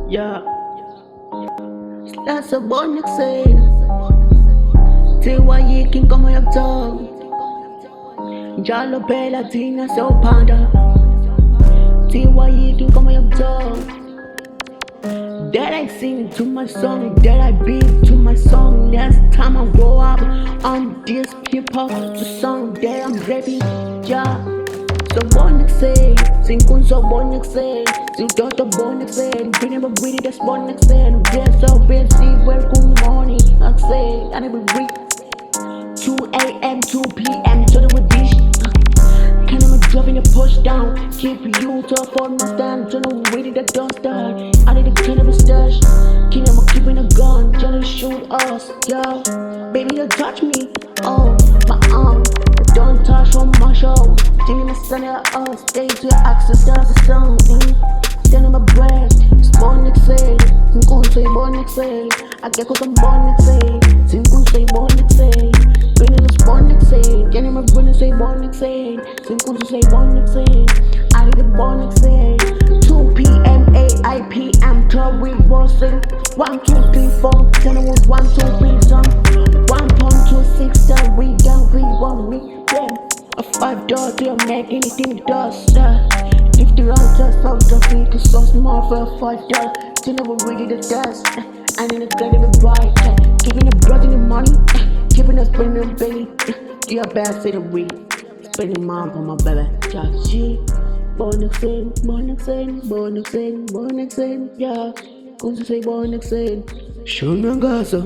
Yeah, that's a bonus saying. Tiwayi king kama ya tong. Jalo pela tina so panda. Tiwayi king kama ya tong. That I sing to my song, that I beat to my song. Last time I grow up on this hip hop song that I'm rapping. Yeah. So bonus say, sing kun so bonus say, sing toto bonus say, bring him a greedy that's bonus say, get so busy where good morning. I say, I never read 2 a.m. 2 p.m. So with this. Can I dropping a push down? Keep you to for my stand. Don't know where the don't start. I need a kind of a stash. Can I keeping a gun? Trying to shoot us, yeah. Baby, don't touch me. Oh, my arm. Don't touch on my show. Give me my son at us. Stay to access that's the song. Stand in my breath. Bonnet say. Sing kun say bonnet say. I get cause I'm bonnet say. Sing kun say bonnet say. Bring this bonnet say. Get in my bonnet say bonnet say. Sing kun say bonnet say. I need a bonnet say. 2 p.m. A.I. p.m. till we bossing. 1, 2, 3, 4. Then it was 1, 2, 3 song. 1.26 till we done. We want me. Damn. A $5 deal make anything it does. $50 just for the fee, cause so small for a $5. Till never really the dust. I need a credit with right. Giving a brother the money. Keeping us spending baby. Yeah, bad say the weed. Spending mom for my baby. Yeah, she. Bonus in, bonus in, bonus in, bonus in. Yeah, going to say bonus in. Show me a gaza.